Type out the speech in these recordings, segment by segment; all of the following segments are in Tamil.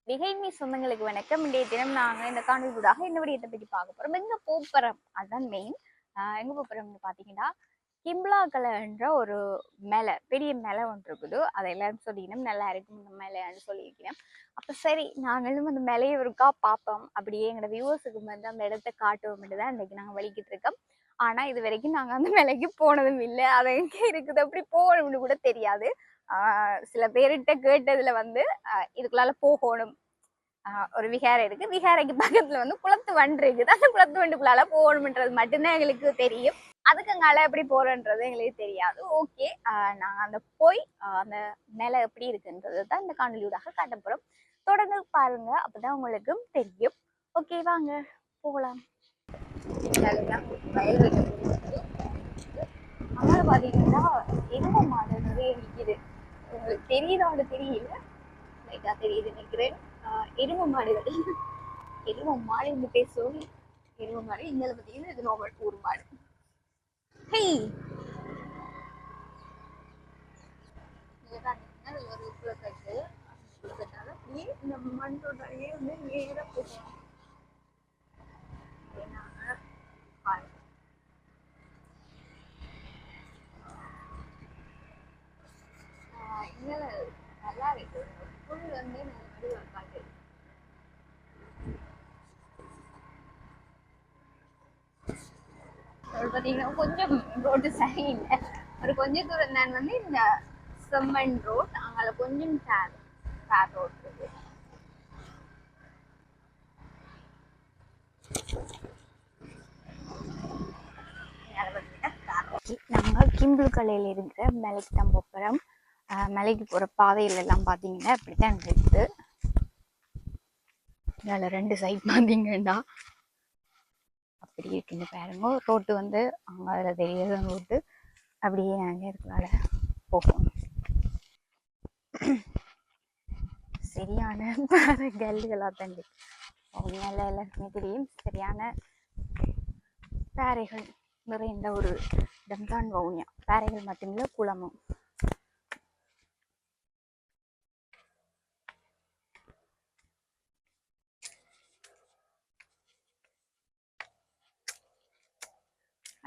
பிகைமி சொந்தங்களுக்கு வணக்கம். இன்றைய தினம் நாங்கள் இந்த காணொலியூடாக என்ன விடயத்தை பற்றி பார்க்க போறோம். எங்க போப்புறம் அதுதான் மெயின். எங்க போப்புறம்னு பார்த்தீங்கன்னா கிம்லாக்கலைன்ற ஒரு மேலை, பெரிய மேலை ஒன்று இருக்குது. அதை எல்லாரும் சொல்லிக்கணும், நல்லா இருக்கும் இந்த மேலைன்னு சொல்லியிருக்கிறேன். அப்போ சரி நாங்களும் அந்த மேலையை இருக்கா பார்ப்போம், அப்படியே எங்களோட வியூவர்ஸுக்கு வந்து அந்த இடத்த காட்டுவோம் தான் இன்றைக்கி நாங்கள் வலிக்கிட்டு இருக்கோம். ஆனால் இது வரைக்கும் நாங்கள் அந்த மேலைக்கு போனதும் இல்லை. அதை எங்கே இருக்குது, அப்படி போகணும்னு கூட தெரியாது. சில பேர்கிட்ட கேட்டதுல வந்து இதுக்குள்ளால போகணும், ஒரு விகாரை இருக்கு, விகாரைக்கு பக்கத்துல வந்து குளத்து வண்டு இருக்குது, அந்த குளத்து வண்டுக்குள்ளால போகணும்ன்றது மட்டும்தான் எங்களுக்கு தெரியும். அதுக்கு அங்கால எப்படி போறோன்றது எங்களுக்கு தெரியாது. ஓகே, நாங்க அந்த போய் அந்த மேல எப்படி இருக்குன்றது தான் இந்த காணொலியூடாக காட்ட போறோம். தொடர்ந்து பாருங்க, அப்பதான் உங்களுக்கு தெரியும். ஓகே வாங்க போகலாம். வயல்வெளி அங்கே பாத்தீங்கன்னா எருமை மாடு நிறைய நிற்கிது. உங்களுக்கு தெரியுதான்னு தெரியல, லைட்டா தெரியுது நினைக்கிறேன். எருமை மாடுகள், எருமை மாடு இந்த பேசுவோம். எருமை மாடு இங்கே பார்த்தீங்கன்னா இது நோபல் ஊர் மாடு. ஒரு குளக்கட்டு, குளக்கட்டால அப்படியே இந்த மண்ணோடையே வந்து நேர போகணும். நல்லா இருக்கு, புல் வந்து நடுவில் காட்டு. பார்த்தீங்கன்னா கொஞ்சம் ரோடு சரியில்லை. ஒரு கொஞ்சம் தூரம் தான் வந்து இந்த செம்மண் ரோட், அங்கே கொஞ்சம் தார் ரோட் இருக்கு. நாங்கள் கிம்புல்கலையில் இருக்கிற மலைக்கு தான் போகிறோம். மலைக்கு போகிற பாதையில எல்லாம் பார்த்தீங்கன்னா இப்படித்தான் இருக்குது. அதில் ரெண்டு சைட் பார்த்தீங்கன்னா அப்படி இருக்குன்னு பாருங்க. ரோட்டு வந்து அங்கே அதில் தெரியாத ரோட்டு, அப்படியே நாங்கள் இருக்கனால போகணும். சரியான பாறை கல்லுகளாக தான் இருக்கு. மேலே எல்லாருக்குமே தெரியும், சரியான பாறைகள் நிறைந்த ஒரு இடம்தான் வவுனியா. பாறைகள் மட்டுமில்லை, குளமும்.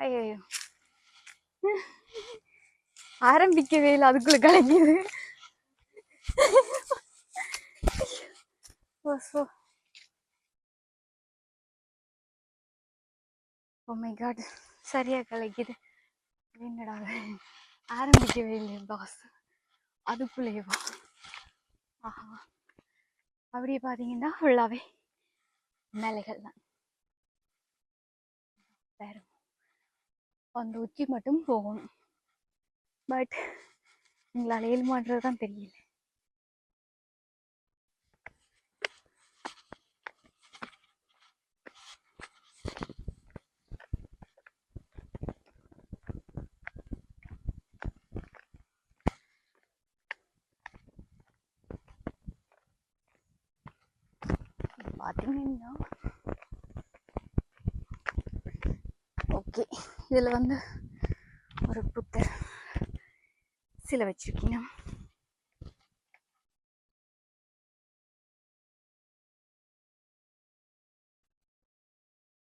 ஐயோ ஆரம்பிக்கவே இல்லை, அதுக்குள்ள கலங்கிது. ஓ மை காட், சரியா கலக்கிது. என்னடா ஆரம்பிக்கவே இல்லை பாஸ், அதுக்குள்ளேவா? ஆஹா, அப்படியே பார்த்தீங்கன்னா ஃபுல்லாகவே மலைகள் தான். வேற அந்த உச்சி மட்டும் போகணும், பட் எங்களால் ஏழு மாட்டுறது தான் தெரியல. பார்த்தீங்கன்னா ஓகே, இதில் வந்து ஒரு புத்தர் சிலை வச்சிருக்கீங்க.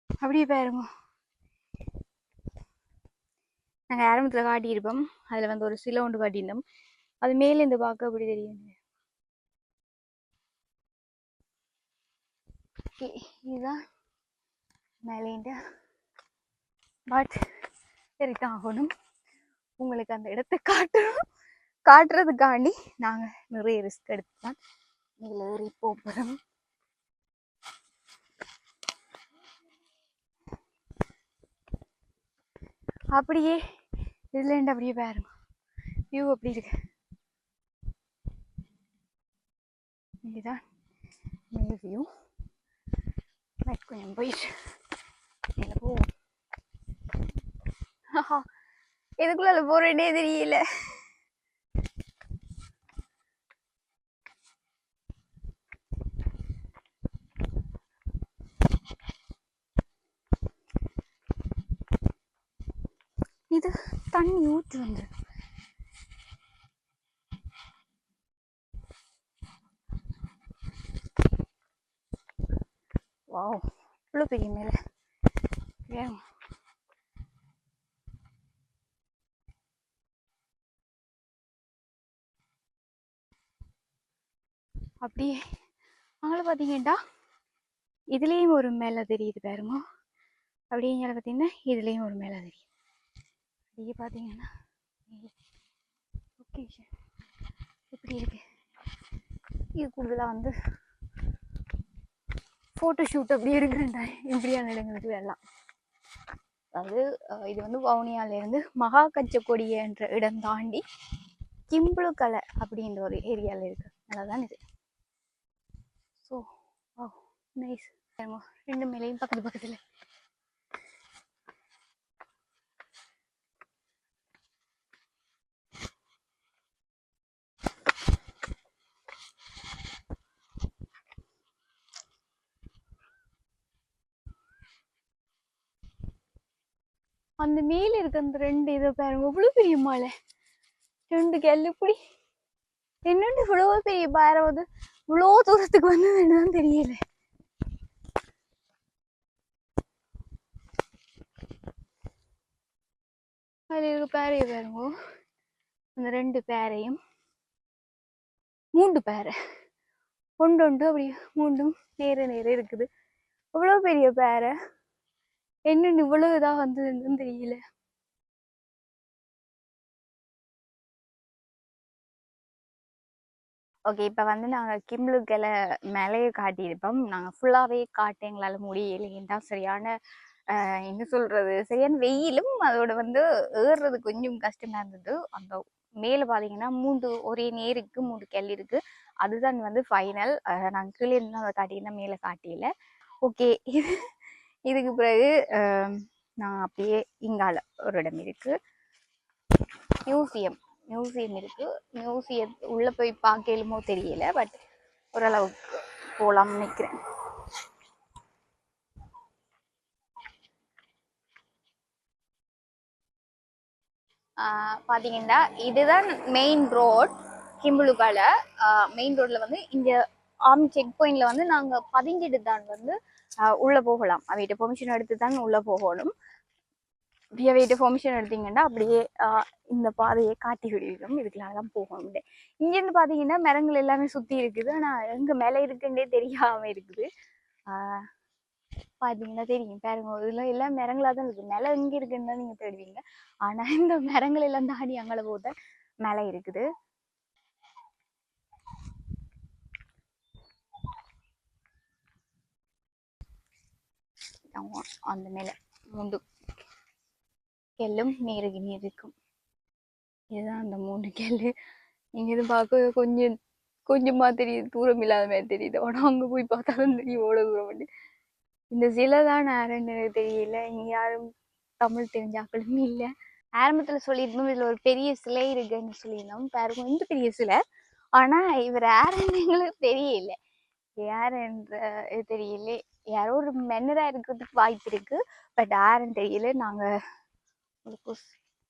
அப்படியே பாருங்க, நாங்கள் ஆரம்பத்தில் காட்டியிருப்போம், அதில் வந்து ஒரு சிலை ஒன்று காட்டியிருந்தோம். அது மேலே இருந்து பார்க்க அப்படி தெரியும். இதுதான் மேலேண்ட, பட் சரிதான் ஆகணும். உங்களுக்கு அந்த இடத்தை காட்டுறதுக்காண்டி நாங்கள் நிறைய ரிஸ்க் எடுத்து தான் மேலே ஏறி போகிறோம். அப்படியே இதுலேருந்து அப்படியே பாருங்க, வியூ அப்படி இருக்கு. இதுதான் மேல் வியூ. கொஞ்சம் போயிட்டு போவோம். எதுக்குள்ள போறேன்னே தெரியல. இது தண்ணி ஊற்று வந்து வாவ், இவ்வளோ பெரிய மேலே ஏன் அப்படியே அங்கே பார்த்தீங்கன்னா இதுலேயும் ஒரு மேலே தெரியுது பாருங்க. அப்படியே இங்கே பார்த்தீங்கன்னா இதுலேயும் ஒரு மேலே தெரியுது. அப்படியே பார்த்தீங்கன்னா லொக்கேஷன் எப்படி இருக்கு. இது கூடுதலாக வந்து ஃபோட்டோ ஷூட் அப்படி எடுக்கிறேன்டா இப்படியான இடங்களுக்கு வரலாம். அதாவது இது வந்து வவுனியாவிலேருந்து மகா கச்சக்கொடி என்ற இடம் தாண்டி கிம்புளுக்கலை அப்படின்ற ஒரு ஏரியாவில் இருக்கு. அதான் இது. So nice. ரெண்டு மேலையும் பக்கத்து பக்கத்தில். அந்த மேல இருக்க அந்த ரெண்டு இதை பாருங்க, இவ்வளவு பெரிய மலை. ரெண்டு கல்லு இப்படி என்னண்டு இவ்வளவு பெரிய பாரவது இவ்வளோ தூரத்துக்கு வந்ததுன்னு தெரியல. அதுல இருக்க பேரைய பாருங்க, அந்த ரெண்டு பேரையும் மூன்று பேரை ஒன்று அப்படி மூண்டும் நேர நேரம் இருக்குது. இவ்வளவு பெரிய பேரை என்னன்னு இவ்வளவு இதா வந்ததுன்னு தெரியல. ஓகே, இப்போ வந்து நாங்கள் கிம்புளுக்கலை மேலேயே காட்டியிருப்போம். நாங்கள் ஃபுல்லாகவே காட்ட எங்களால் முடியலைன்னா சரியான என்ன சொல்கிறது, சரியான வெயிலும் அதோட வந்து ஏறுறது கொஞ்சம் கஷ்டமாக இருந்தது. அந்த மேலே பார்த்தீங்கன்னா ஒரே நேருக்கு 3 கல் இருக்குது. அதுதான் வந்து ஃபைனல். நாங்கள் கீழே இருந்து அதை காட்டியிருந்தேன், மேலே காட்டியில். ஓகே, இதுக்கு பிறகு நான் அப்படியே இங்கால ஒரு இடம் இருக்குது, மியூசியம் இருக்கு. மியூசியம் உள்ள போய் பார்க்கலுமோ தெரியல, பட் ஓரளவுக்கு போகலாம்னு நினைக்கிறேன். பார்த்தீங்கன்னா இதுதான் மெயின் ரோட் கிம்புளுக்கலை. மெயின் ரோட்ல வந்து இங்க ஆர்மி செக் பாயிண்ட்ல வந்து நாங்கள் பதிஞ்சிட்டு தான் வந்து உள்ள போகலாம். அவைகிட்ட பெர்மிஷன் எடுத்து தான் உள்ள போகணும். அவைகிட்ட பெர்மிஷன் எடுத்தீங்கன்னா அப்படியே இந்த பாதையை காட்டி விடுவோம். இதுக்குள்ள தான் போகணும். இங்கேருந்து பார்த்தீங்கன்னா மரங்கள் எல்லாமே சுற்றி இருக்குது, ஆனால் எங்கே மேலே இருக்குன்னே தெரியாமல் இருக்குது. பார்த்தீங்கன்னா தெரியும் பாருங்க, இதில் எல்லாம் மரங்களாக தான் இருக்குது. மேலே எங்கே இருக்குன்னு தான் நீங்கள் தேடுவீங்க, ஆனால் இந்த மரங்கள் எல்லாம் தாண்டி அங்கே போத மேலே இருக்குது. அந்த மேலே மூன்று கெல்லும் நீருக்கு நீர் இருக்கும். இதுதான் அந்த 3 கெல்லு. இங்க இருந்து பார்க்க கொஞ்சமா தெரியுது, தூரம் இல்லாத மாதிரி தெரியுது. ஆனா அங்க போய் பார்த்தாலும் தெரியும் எவ்வளவு தூரம் பண்ணி. இந்த சிலை தான் யாருன்னு தெரியல, இங்க யாரும் தமிழ் தெரிஞ்சாக்களும் இல்லை. ஆரம்பத்துல சொல்லியிருந்தோம் இதுல ஒரு பெரிய சிலை இருக்குன்னு சொல்லியிருந்தோம். பாருங்க இந்த பெரிய சிலை, ஆனா இவர் யாருன்னு எங்களுக்கு தெரியல. யார் என்ற தெரியல. யாரோ ஒரு மன்னரா இருக்கிறதுக்கு வாய்ப்பு இருக்கு, பட் யாருன்னு தெரியல. நாங்க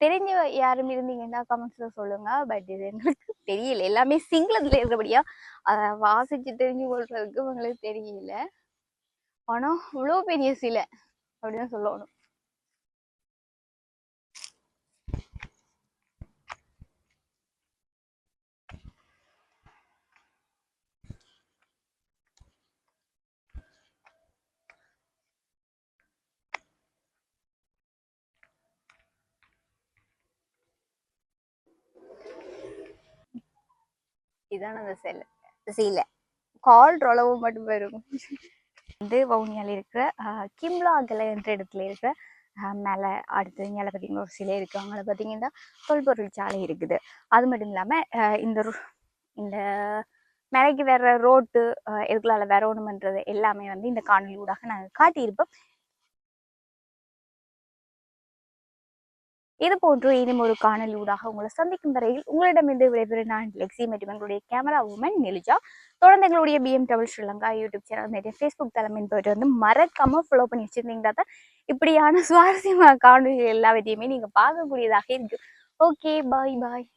தெரிஞ்ச யாரும் இருந்தீங்கன்னா கமெண்ட்ஸ்ல சொல்லுங்க, பட் இது எங்களுக்கு தெரியல. எல்லாமே சிங்களத்துல இருக்கிறபடியா அதை வாசிச்சு தெரிஞ்சு கொள்றதுக்கு உங்களுக்கு தெரியல. ஆனா இவ்வளோ பெரிய சிலை அப்படின்னு சொல்லணும். இதான அந்த சிலை கால் ரொளவு மட்டும் வரும். வந்து வவுனியால இருக்கிற கிம்லாகலை என்ற இடத்துல இருக்கிற மேலே அடுத்து மேலே பார்த்தீங்கன்னா ஒரு சிலை இருக்குது. அங்கே பார்த்தீங்கன்னா தொல்பொருள் சாலை இருக்குது. அது மட்டும் இல்லாமல் இந்த மேலைக்கு வர்ற ரோட்டு எதுக்குள்ளால வரணுமன்றது எல்லாமே வந்து இந்த காணொலி ஊடாக நாங்கள் காட்டியிருப்போம். இது போன்று இனியும் ஒரு காணொலி ஊடாக உங்களை சந்திக்கும் வரையில் உங்களிடமிருந்து விடைபெற நான் லெக்ஸி மற்றும் எங்களுடைய கேமரா உமன் நெலிஜா. தொடர்ந்து எங்களுடைய BMW ஸ்ரீலங்கா யூடியூப் சேனல் நிறைய ஃபேஸ்புக் தலைமையின் போயிட்டு வந்து மறக்காம ஃபாலோ பண்ணி வச்சிருந்தீங்கன்னா தான் இப்படியான சுவாரஸ்யமான காணொலிகள் எல்லாவற்றையுமே நீங்க பார்க்கக்கூடியதாக இருக்கு. ஓகே, பாய் பாய்.